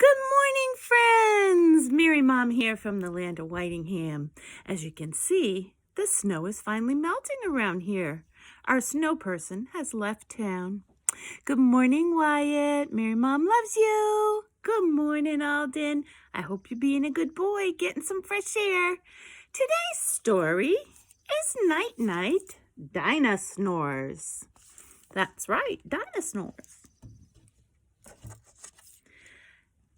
Good morning, friends! Mary Mom here from the land of Whitingham. As you can see, the snow is finally melting around here. Our snow person has left town. Good morning, Wyatt. Mary Mom loves you. Good morning, Alden. I hope you're being a good boy, getting some fresh air. Today's story is Night Night Dino Snores. That's right, Dino Snores.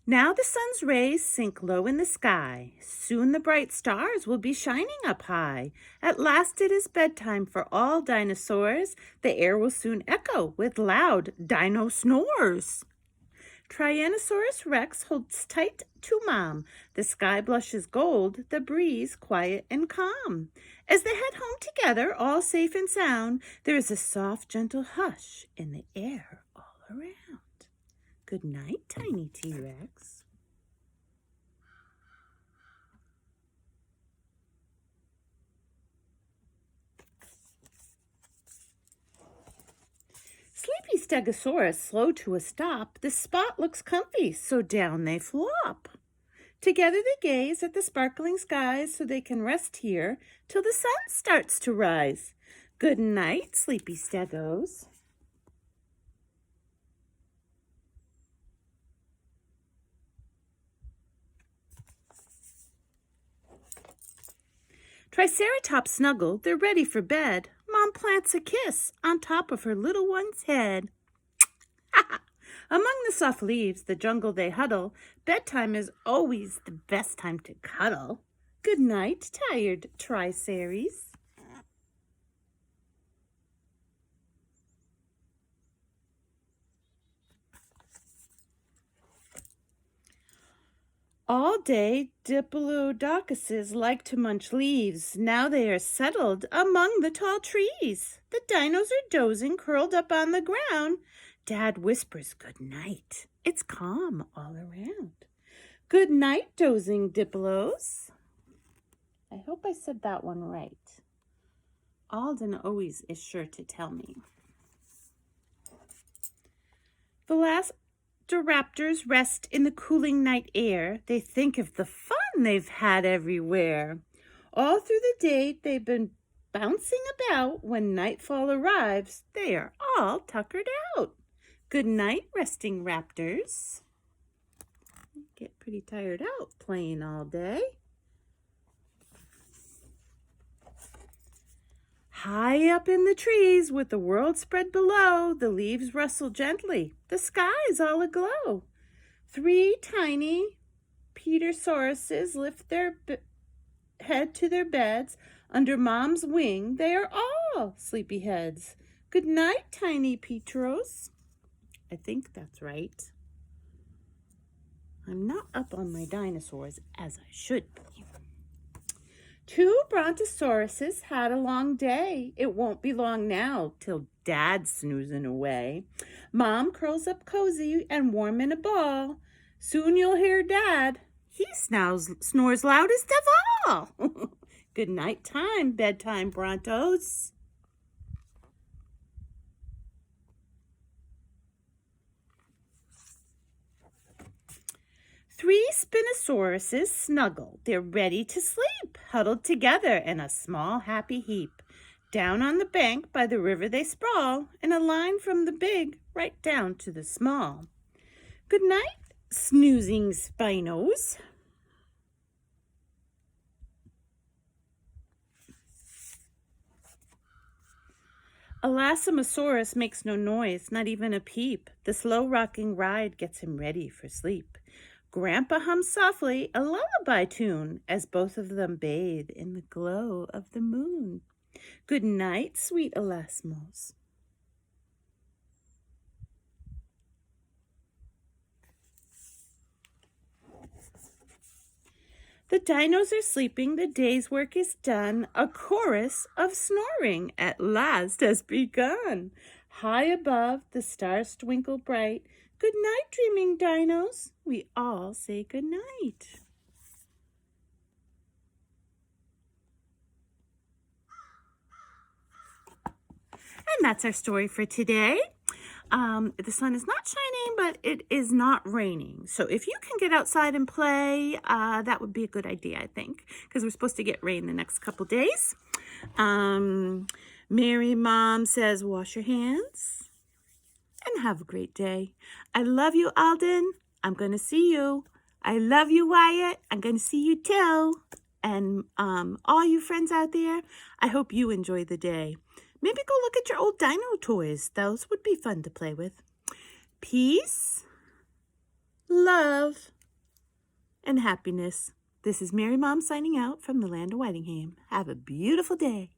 Now the sun's rays sink low in the sky. Soon the bright stars will be shining up high. At last it is bedtime for all dinosaurs. The air will soon echo with loud dino snores. Tyrannosaurus Rex holds tight to Mom. The sky blushes gold, the breeze quiet and calm. As they head home together, all safe and sound, there is a soft, gentle hush in the air all around. Good night, tiny T-Rex. Sleepy Stegosaurus slow to a stop. The spot looks comfy, so down they flop. Together they gaze at the sparkling skies so they can rest here till the sun starts to rise. Good night, Sleepy Stegos. Triceratops snuggle, they're ready for bed. Mom plants a kiss on top of her little one's head. Among the soft leaves, the jungle they huddle. Bedtime is always the best time to cuddle. Good night, tired Triceres. All day, Diplodocuses like to munch leaves. Now they are settled among the tall trees. The dinos are dozing, curled up on the ground. Dad whispers, good night. It's calm all around. Good night, dozing Diplos. I hope I said that one right. Alden always is sure to tell me. Velociraptors rest in the cooling night air. They think of the fun they've had everywhere. All through the day they've been bouncing about. When nightfall arrives, they are all tuckered out. Good night, resting raptors. Get pretty tired out playing all day. High up in the trees, with the world spread below, the leaves rustle gently. The sky is all aglow. 3 tiny Petersauruses lift their head to their beds. Under Mom's wing, they are all sleepyheads. Good night, tiny Petros. I think that's right. I'm not up on my dinosaurs as I should be. 2 Brontosauruses had a long day. It won't be long now till Dad's snoozing away. Mom curls up cozy and warm in a ball. Soon you'll hear Dad. He snores loudest of all. Good night time, bedtime Brontos. 3 Spinosauruses snuggle. They're ready to sleep, huddled together in a small happy heap. Down on the bank by the river they sprawl, in a line from the big right down to the small. Good night, snoozing Spinos. Elasmosaurus makes no noise, not even a peep. The slow rocking ride gets him ready for sleep. Grandpa hums softly a lullaby tune as both of them bathe in the glow of the moon. Good night, sweet Elasmos. The dinos are sleeping, the day's work is done. A chorus of snoring at last has begun. High above, the stars twinkle bright. Good night, dreaming dinos. We all say good night. And that's our story for today. The sun is not shining, but it is not raining. So if you can get outside and play, that would be a good idea, I think, because we're supposed to get rain the next couple days. Mary Mom says, wash your hands and have a great day. I love you, Alden. I'm going to see you. I love you, Wyatt. I'm going to see you too. And all you friends out there, I hope you enjoy the day. Maybe go look at your old dino toys. Those would be fun to play with. Peace, love, and happiness. This is Mary Mom signing out from the land of Whitingham. Have a beautiful day.